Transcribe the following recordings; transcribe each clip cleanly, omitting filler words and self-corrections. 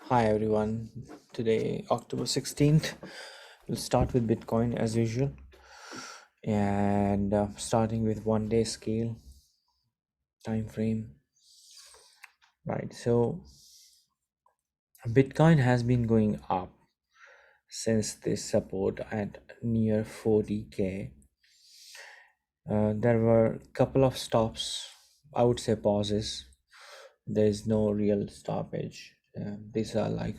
Hi everyone. Today, October 16th, we'll start with Bitcoin as usual and starting with 1 day scale time frame. Right. So, Bitcoin has been going up since this support at near 40k. There were a couple of stops, I would say pauses. There is no real stoppage. These are like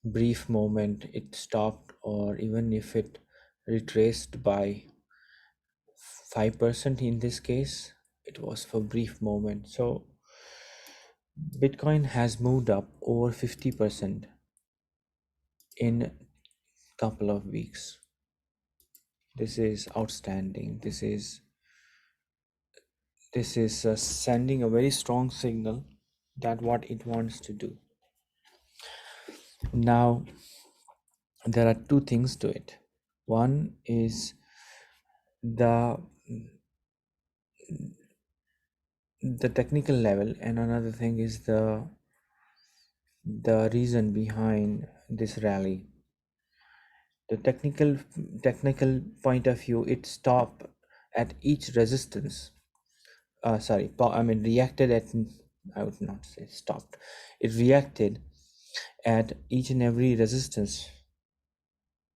brief moment it stopped, or even if it retraced by 5% in this case, it was for brief moment. So Bitcoin has moved up over 50% in couple of weeks. This is outstanding. This is sending a very strong signal that what it wants to do. Now there are two things to it. One is the the technical level, and another thing is the reason behind this rally. The technical point of view, it stopped at each resistance. Reacted at, I would not say stopped. It reacted at each and every resistance,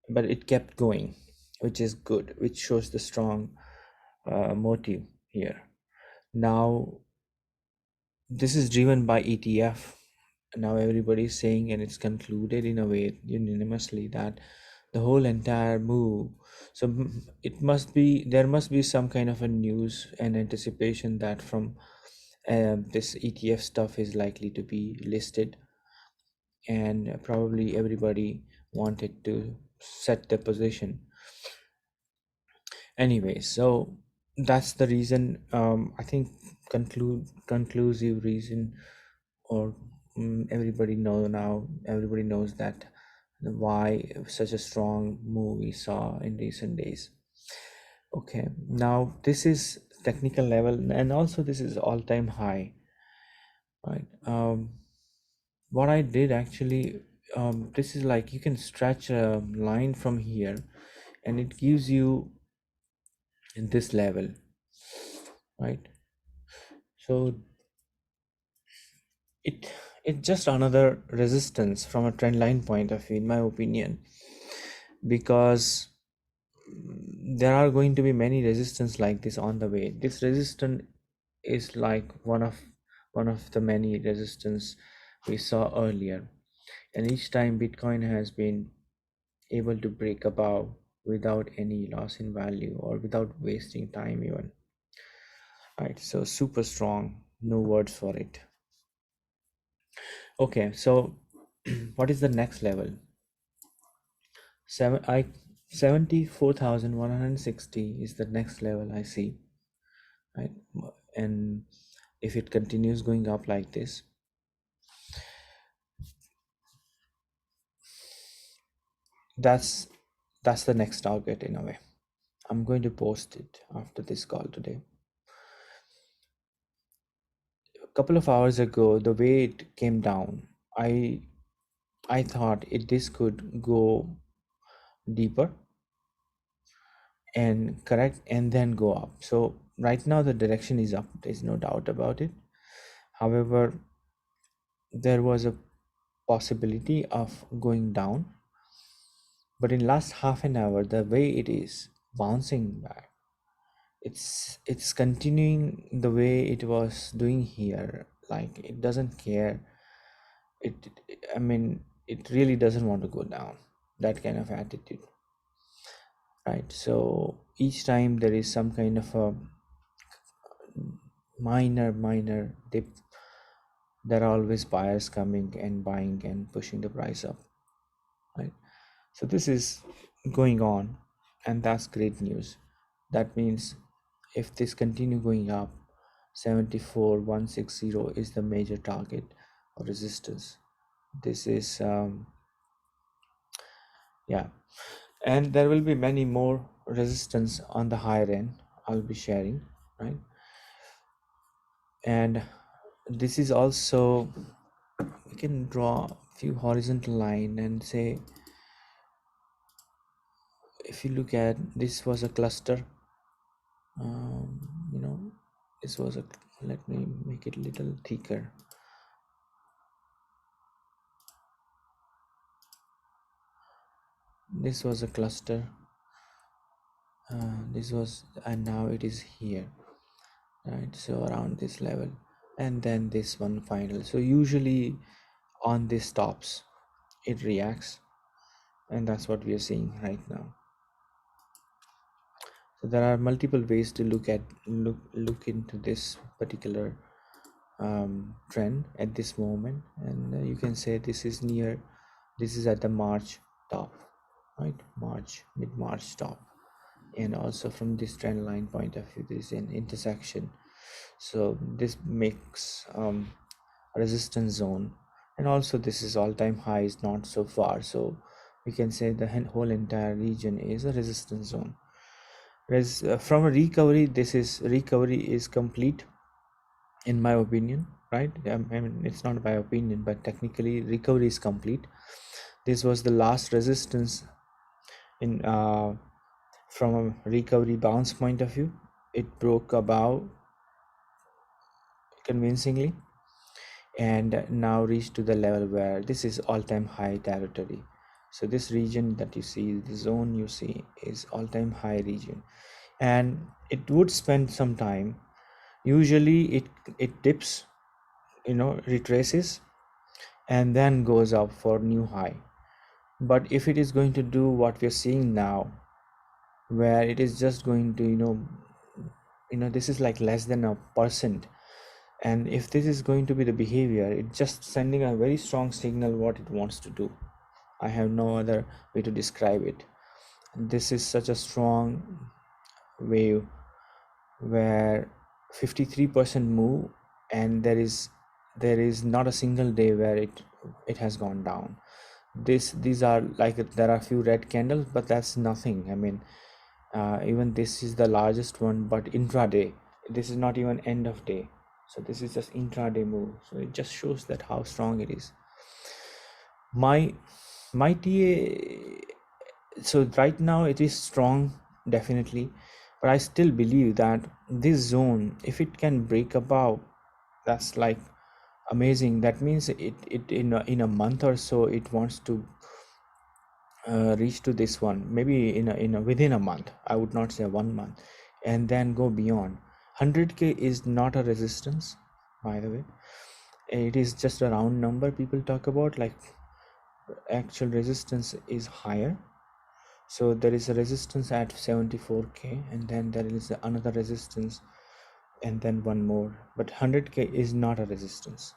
but it kept going, which is good, which shows the strong motive here. Now, this is driven by ETF. Now everybody is saying, and it's concluded in a way unanimously, that the whole entire move, so it must be, there must be some kind of a news and anticipation that from this ETF stuff is likely to be listed, and probably everybody wanted to set the position anyway. So that's the reason. I think conclusive reason, or everybody know now, everybody knows that why such a strong move we saw in recent days. Okay, now this is technical level, and also this is all-time high, right? What I did actually, this is like you can stretch a line from here and it gives you in this level, right? So it it's just another resistance from a trend line point of view, in my opinion, because there are going to be many resistance like this on the way. This resistance is like one of the many resistance we saw earlier, and each time Bitcoin has been able to break above without any loss in value or without wasting time even. Right, so super strong, no words for it. Okay, so what is the next level? 74,160 is the next level I see, right? And if it continues going up like this, that's that's the next target in a way. I'm going to post it after this call today. A couple of hours ago, the way it came down, I thought this could go deeper and correct and then go up. So right now the direction is up, there's no doubt about it. However, there was a possibility of going down, but in last half an hour, the way it is bouncing back, it's continuing the way it was doing here. Like it doesn't care. it I mean, it really doesn't want to go down, that kind of attitude, right? So each time there is some kind of a minor dip, there are always buyers coming and buying and pushing the price up, right? So this is going on, and that's great news. That means if this continue going up, 74,160 is the major target or resistance. This is yeah, and there will be many more resistance on the higher end I'll be sharing, right? And this is also, we can draw few horizontal line and say, if you look at this was a cluster, you know, this was a, let me make it a little thicker. This was a cluster, this was, and now it is here, right? So around this level, and then this one final. So usually on this stops, it reacts, and that's what we are seeing right now. So there are multiple ways to look into this particular trend at this moment, and you can say this is near, this is at the March top, right? March, mid-March top, and also from this trend line point of view, there is an intersection. So this makes resistance zone, and also this is all-time high is not so far, so we can say the whole entire region is a resistance zone. Whereas from a recovery, this is recovery is complete, in my opinion, right? I mean, it's not my opinion, but technically recovery is complete. This was the last resistance in from a recovery bounce point of view. It broke above convincingly, and now reached to the level where this is all-time high territory. So this region that you see, the zone you see, is all-time high region, and it would spend some time. Usually it dips, you know, retraces, and then goes up for new high. But if it is going to do what we're seeing now, where it is just going to, you know, this is like less than a percent, and if this is going to be the behavior, it's just sending a very strong signal what it wants to do. I have no other way to describe it. This is such a strong wave where 53% move, and there is not a single day where it has gone down. These are like, there are a few red candles, but that's nothing. I mean, even this is the largest one, but intraday, this is not even end of day, so this is just intraday move. So it just shows that how strong it is. My TA, so right now it is strong, definitely, but I still believe that this zone, if it can break above, that's like amazing. That means it in a month or so it wants to reach to this one, maybe in a within a month. I would not say 1 month, and then go beyond. 100k is not a resistance, by the way. It is just a round number people talk about. Like, actual resistance is higher. So there is a resistance at 74k, and then there is another resistance, and then one more. But 100k is not a resistance,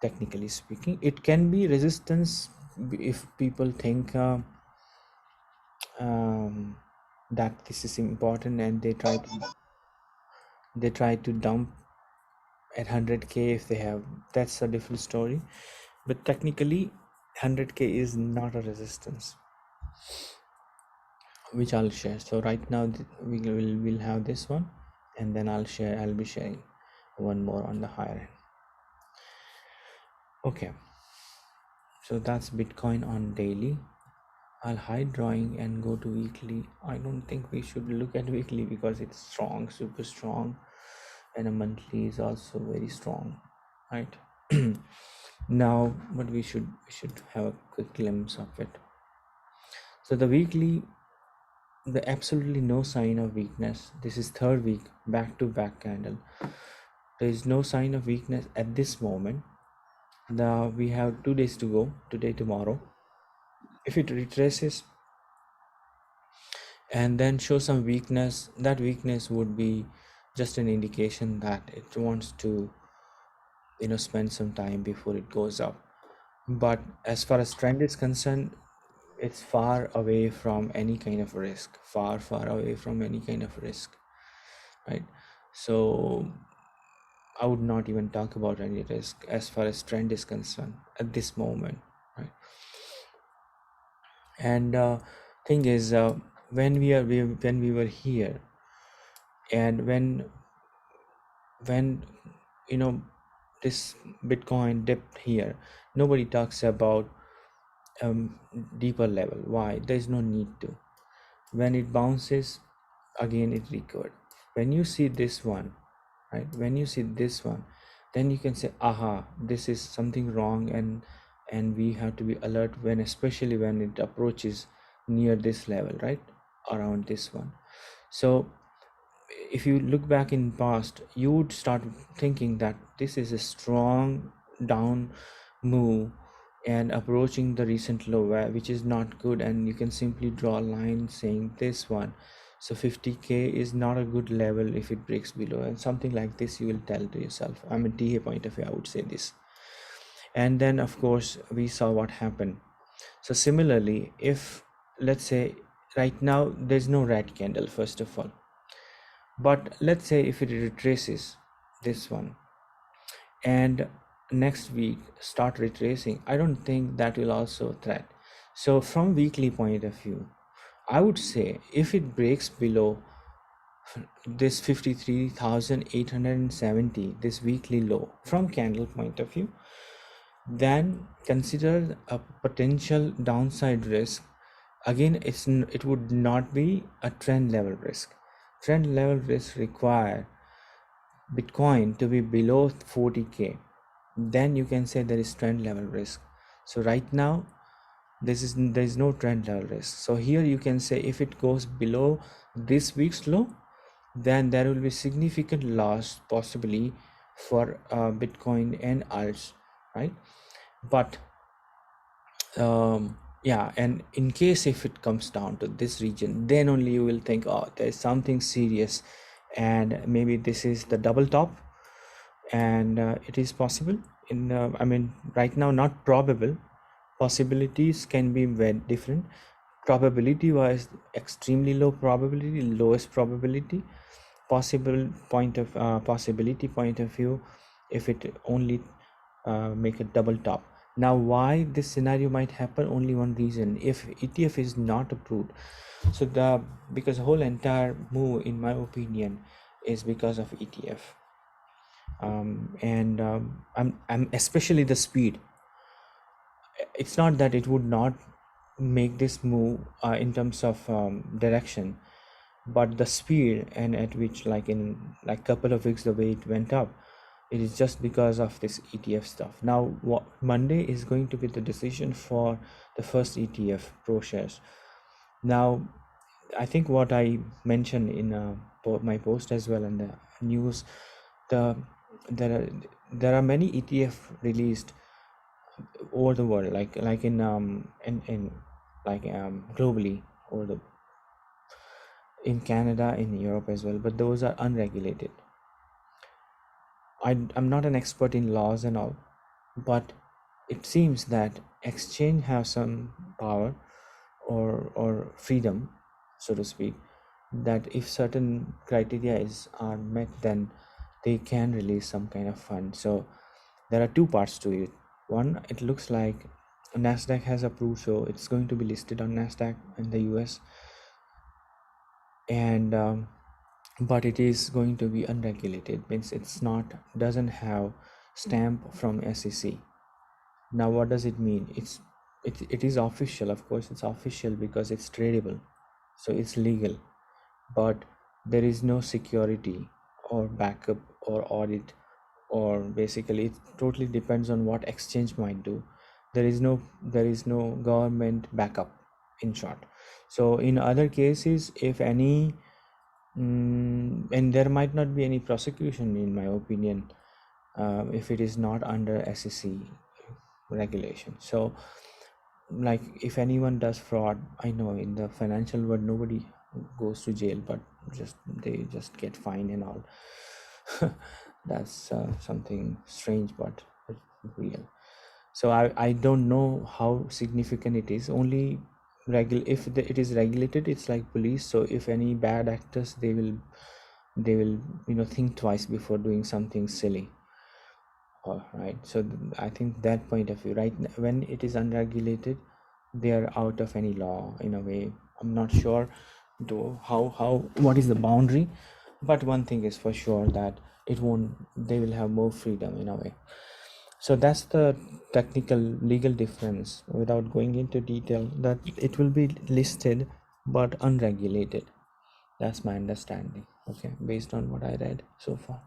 technically speaking. It can be resistance if people think that this is important, and they try to dump at 100k if they have. That's a different story, but technically 100k is not a resistance, which I'll share. So right now we'll have this one, and then I'll be sharing one more on the higher end. Okay, so that's Bitcoin on daily. I'll hide drawing and go to weekly. I don't think we should look at weekly because it's strong, super strong, and a monthly is also very strong, right? Now, but we should have a quick glimpse of it. So the weekly, the absolutely no sign of weakness. This is third week back to back candle. There is no sign of weakness at this moment. Now we have 2 days to go, today, tomorrow. If it retraces and then show some weakness, that weakness would be just an indication that it wants to, spend some time before it goes up. But as far as trend is concerned, it's far away from any kind of risk, far away from any kind of risk, right? So I would not even talk about any risk as far as trend is concerned at this moment, right? And thing is, when we were here, and when you know this Bitcoin dipped here, nobody talks about um, deeper level. Why? There's no need to. When it bounces, again it recovered. When you see this one, right? When you see this one, then you can say, aha, this is something wrong, and we have to be alert when, especially when it approaches near this level, right? Around this one. So if you look back in past, you would start thinking that this is a strong down move and approaching the recent low, which is not good, and you can simply draw a line saying this one, so 50k is not a good level if it breaks below, and something like this you will tell to yourself. I mean, TA point of view, I would say this. And then of course we saw what happened. So similarly, if let's say right now there's no red candle first of all, but let's say if it retraces this one and next week start retracing, I don't think that will also threat. So from weekly point of view, I would say if it breaks below this 53,870, this weekly low from candle point of view, then consider a potential downside risk. Again, it would not be a trend level risk. Trend level risk require Bitcoin to be below 40k, then you can say there is trend level risk. So right now there is no trend level risk. So here you can say if it goes below this week's low, then there will be significant loss possibly for Bitcoin and alts, right? But yeah, and in case if it comes down to this region, then only you will think, oh, there's something serious, and maybe this is the double top, and it is possible in I mean, right now not probable, possibilities can be very different. Probability wise, extremely low probability, lowest probability, possible point of possibility point of view, if it only make a double top. Now why this scenario might happen, only one reason: if ETF is not approved. So because the whole entire move, in my opinion, is because of ETF. And I'm especially the speed. It's not that it would not make this move in terms of direction, but the speed and at which, like in like couple of weeks, the way it went up, it is just because of this ETF stuff. Now Monday is going to be the decision for the first ETF process. Now I think what I mentioned in my post as well in the news, the there are there are many ETF released over the world, like in like globally, over the in Canada, in Europe as well, but those are unregulated. I'm not an expert in laws and all, but it seems that exchange have some power or freedom, so to speak, that if certain criteria are met, then they can release some kind of fund. So there are two parts to it. One, it looks like Nasdaq has approved, so it's going to be listed on Nasdaq in the US, and but it is going to be unregulated, means it's not, doesn't have stamp from SEC. Now what does it mean? It is official, of course it's official because it's tradable, so it's legal, but there is no security or backup or audit, or basically it totally depends on what exchange might do. There is no government backup, in short. So in other cases, if any, and there might not be any prosecution, in my opinion, if it is not under SEC regulation. So like if anyone does fraud, I know in the financial world nobody goes to jail, but they just get fined and all. That's something strange, but real. So I don't know how significant it is. Only if it is regulated, it's like police. So if any bad actors, they will think twice before doing something silly. All right. So I think that point of view, right, when it is unregulated, they are out of any law in a way. I'm not sure though how what is the boundary, but one thing is for sure, that it won't, they will have more freedom in a way. So that's the technical legal difference, without going into detail, that it will be listed but unregulated. That's my understanding, okay, based on what I read so far.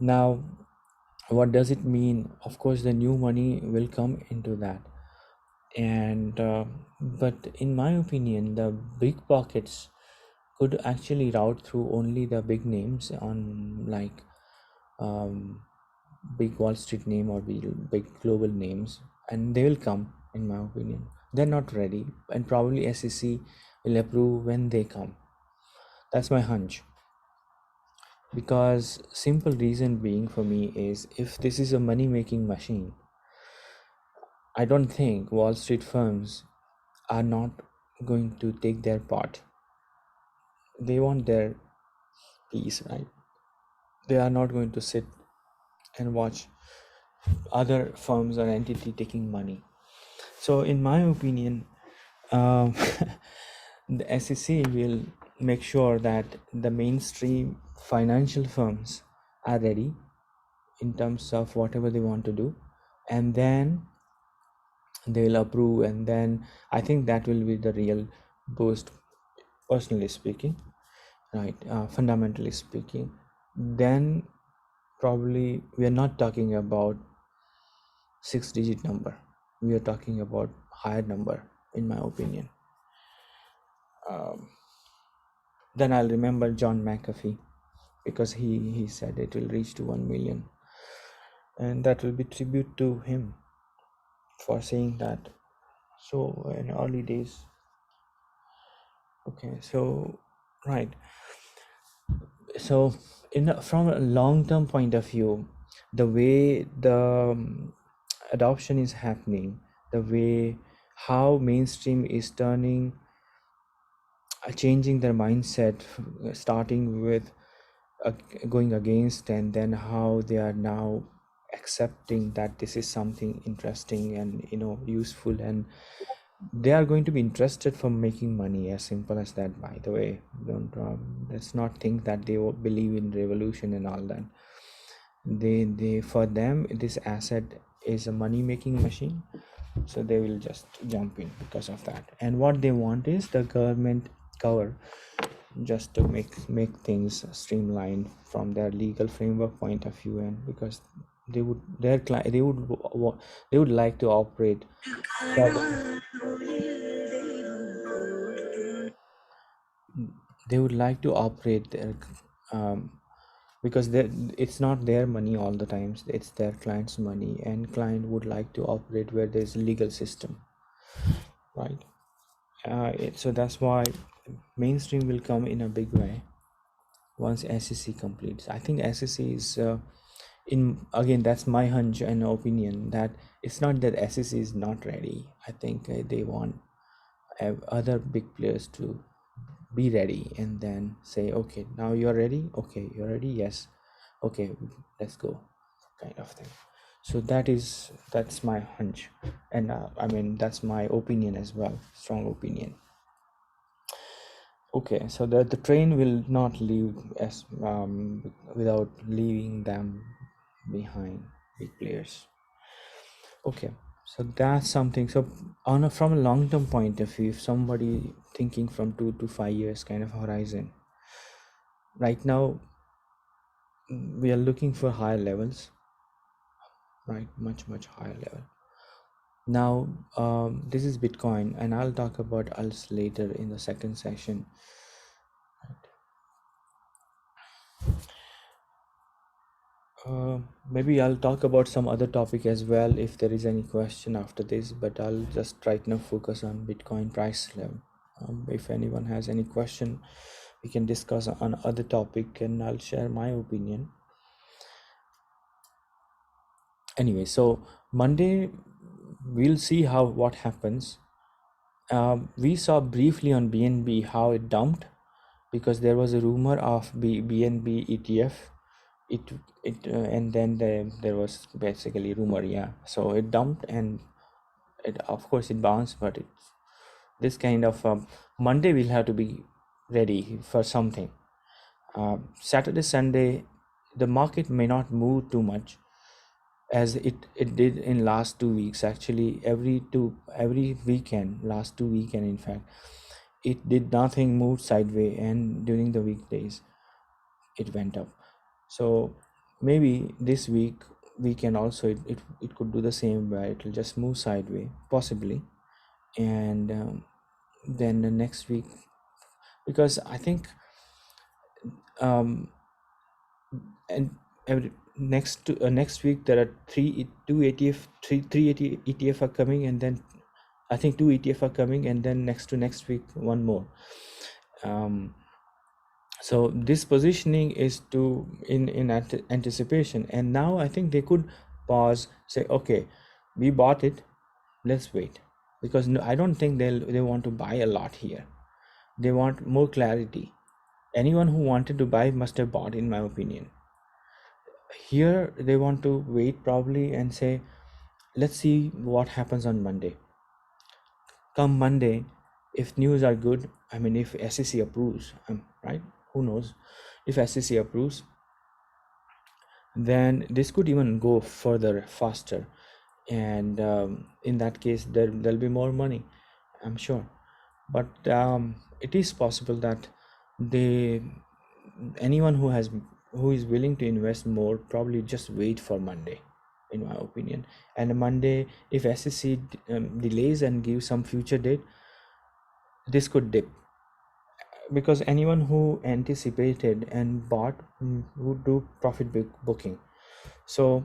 Now, what does it mean? Of course, the new money will come into that, and but in my opinion, the big pockets could actually route through only the big names on, like, um, big Wall Street name or big global names, and they will come. In my opinion, they're not ready, and probably SEC will approve when they come. That's my hunch. Because simple reason being for me is, if this is a money making machine, I don't think Wall Street firms are not going to take their part. They want their piece, right? They are not going to sit and watch other firms or entity taking money. So in my opinion, um, the SEC will make sure that the mainstream financial firms are ready in terms of whatever they want to do, and then they'll approve, and then I think that will be the real boost, personally speaking, right? Fundamentally speaking, then probably we are not talking about 6-digit number, we are talking about higher number, in my opinion. um, then I'll remember John McAfee, because he said it will reach to 1 million, and that will be tribute to him for saying that. So in early days, okay, so right. So from a long term point of view, the way the adoption is happening, the way how mainstream is turning, changing their mindset, starting with uh, going against, and then how they are now accepting that this is something interesting and useful, and they are going to be interested for making money, as simple as that. By the way, don't let's not think that they believe in revolution and all that. They for them, this asset is a money making machine, so they will just jump in because of that. And what they want is the government cover, just to make things streamlined from their legal framework point of view, and because they would their client they would like to operate they would like to operate their um, because it's not their money all the times, it's their client's money, and client would like to operate where there's a legal system, right? So that's why mainstream will come in a big way once SEC completes. I think SEC is in again, that's my hunch and opinion, that it's not that SEC is not ready. I think they want other big players to be ready, and then say, okay, now you're ready, okay, you're ready, yes, okay, let's go, kind of thing. So that's my hunch, and I mean, that's my opinion as well, strong opinion. Okay, so the train will not leave as without leaving them behind, big players. Okay, so that's something. So from a long term point of view, if somebody thinking from 2 to 5 years kind of horizon, right now we are looking for higher levels, right? Much higher level. Now, this is Bitcoin, and I'll talk about else later in the second session. Maybe I'll talk about some other topic as well if there is any question after this, but I'll just right now focus on Bitcoin price level. If anyone has any question, we can discuss on other topic, and I'll share my opinion. Anyway, so Monday we'll see what happens. We saw briefly on BNB how it dumped, because there was a rumor of BNB ETF. And then there was basically rumor, yeah. So it dumped, and of course it bounced, but it's this kind of Monday we'll have to be ready for something. Saturday, Sunday, the market may not move too much as it did in last 2 weeks. Actually, every weekend, last 2 weekend in fact, it did nothing, moved sideways, and during the weekdays it went up. So maybe this week we can also, it could do the same, where it will just move sideways possibly. And then the next week, because I think um and every next week there are two ETF, three ETF are coming, and then I think two ETF are coming, and then next week one more. um so this positioning is to in anticipation, and now I think they could pause, say, okay, we bought it, let's wait. Because no, I don't think they want to buy a lot here. They want more clarity. Anyone who wanted to buy must have bought, in my opinion. Here they want to wait probably and say, let's see what happens on Monday. Come Monday, if news are good, I mean, if SEC approves, right? Who knows? If SEC approves, then this could even go further faster, and in that case, there'll be more money, I'm sure. But it is possible that they anyone who is willing to invest more probably just wait for Monday, in my opinion. And Monday, if SEC delays and gives some future date, this could dip, because anyone who anticipated and bought would do profit booking. So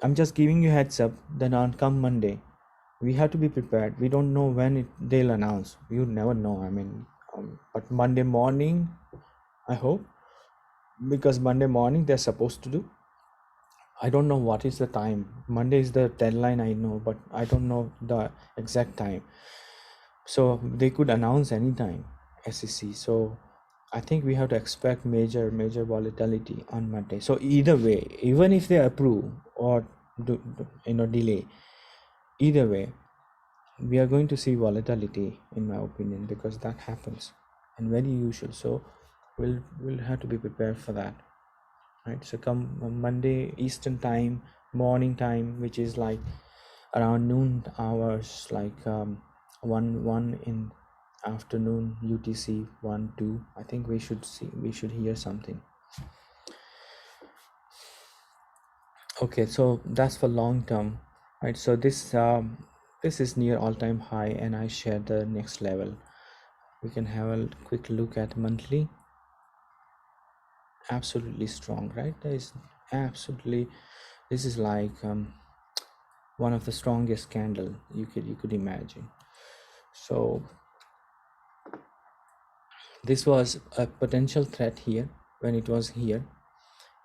I'm just giving you heads up that on come Monday, we have to be prepared. We don't know when they'll announce. You never know. I mean, but Monday morning, I hope, because Monday morning they're supposed to do. I don't know what is the time. Monday is the deadline, I know, but I don't know the exact time. So they could announce anytime, SEC. So I think we have to expect major volatility on Monday. So either way, even if they approve or delay, either way, we are going to see volatility, in my opinion, because that happens and very usual. So we'll have to be prepared for that, right? So come Monday Eastern time, morning time, which is like around noon hours, like 1 in afternoon UTC, 1 2, I think we should hear something. Okay, so that's for long term, right? So this is near all-time high, and I share the next level. We can have a quick look at monthly. Absolutely strong, right? This is like one of the strongest candle you could imagine. So this was a potential threat here when it was here,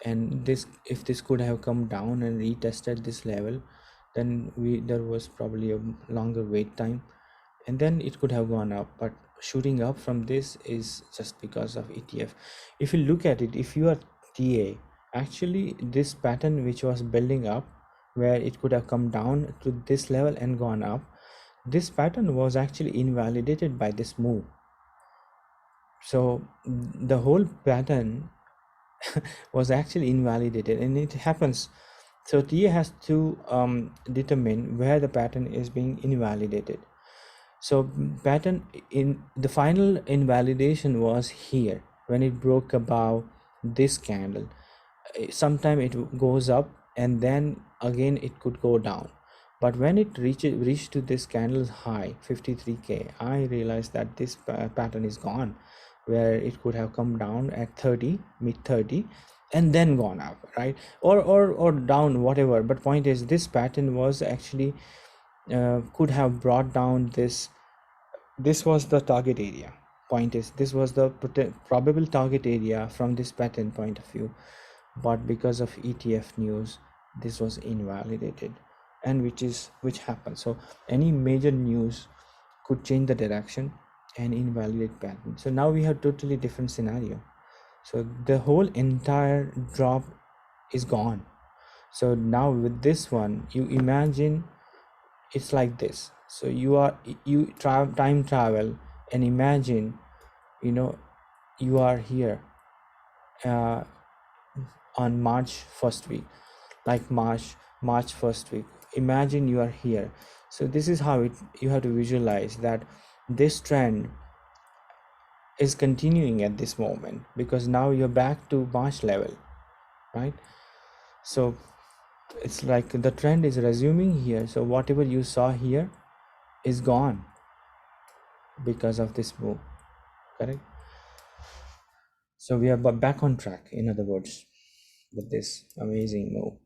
and this, if this could have come down and retested this level, then there was probably a longer wait time, and then it could have gone up. But shooting up from this is just because of ETF. If you look at it, if you are TA, actually this pattern which was building up, where it could have come down to this level and gone up, this pattern was actually invalidated by this move. So the whole pattern was actually invalidated, and it happens. So TA has to determine where the pattern is being invalidated. So pattern in the final invalidation was here when it broke above this candle. Sometime it goes up, and then again it could go down. But when it reached to this candle's high 53k, I realized that this pattern is gone, where it could have come down at 30, mid 30, and then gone up, right? Or down, whatever. But point is, this pattern was actually could have brought down this was the target area. Point is, this was the probable target area from this pattern point of view, but because of ETF news, this was invalidated, and which happens. So any major news could change the direction and invalidate pattern. So now we have totally different scenario. So the whole entire drop is gone. So now with this one, you imagine it's like this. So you time travel and imagine, you are here uh, on March first week, like March first week. Imagine you are here. So this is how it you have to visualize that this trend is continuing at this moment, because now you're back to March level, right? So it's like the trend is resuming here. So whatever you saw here is gone because of this move, correct? So we are back on track, in other words, with this amazing move.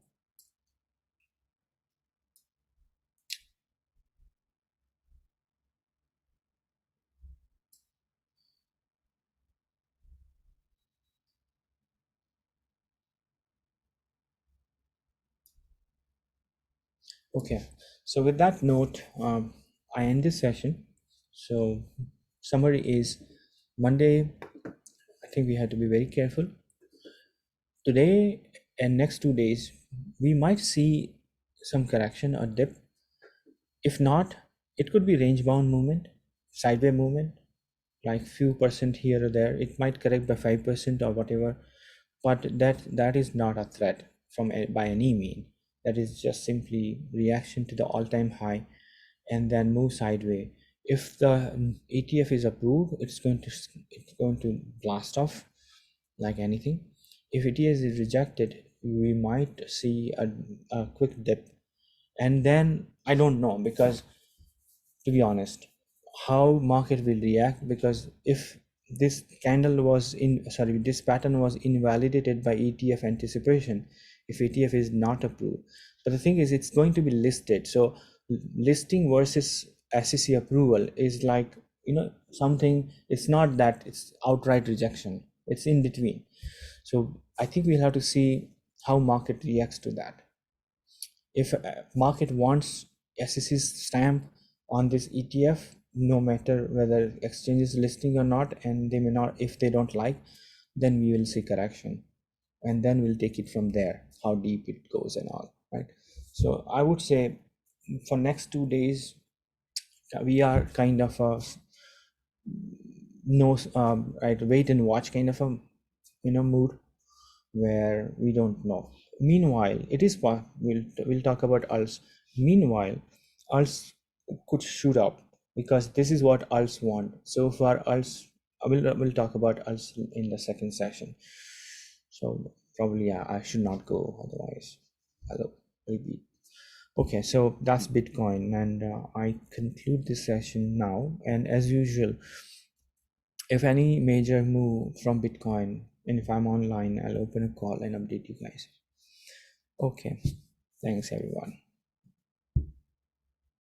Okay, so with that note, I end this session. So summary is, Monday, I think we had to be very careful. Today and next 2 days, we might see some correction or dip. If not, it could be range bound movement, sideways movement, like few percent here or there. It might correct by 5% or whatever, but that is not a threat by any mean. That is just simply reaction to the all-time high and then move sideways. If the ETF is approved, it's going to blast off like anything. If ETS is rejected, we might see a quick dip, and then I don't know, because to be honest, how market will react, because if this candle was in sorry this pattern was invalidated by ETF anticipation, if ETF is not approved, but the thing is it's going to be listed. So listing versus SEC approval is like, something. It's not that it's outright rejection, it's in between. So I think we'll have to see how market reacts to that. If market wants SEC's stamp on this ETF, no matter whether exchange is listing or not, and they may not, if they don't like, then we will see correction, and then we'll take it from there, how deep it goes and all, right? So I would say for next 2 days, we are kind of a no right, wait and watch kind of a mood, where we don't know. Meanwhile, it is we'll talk about ALS. Meanwhile, ALS could shoot up, because this is what ALS want. So far, ALS, we'll talk about ALS in the second session. So probably, yeah, I should not go otherwise. Hello, maybe. Okay, so that's Bitcoin, and I conclude this session now. And as usual, if any major move from Bitcoin, and if I'm online, I'll open a call and update you guys. Okay, thanks everyone.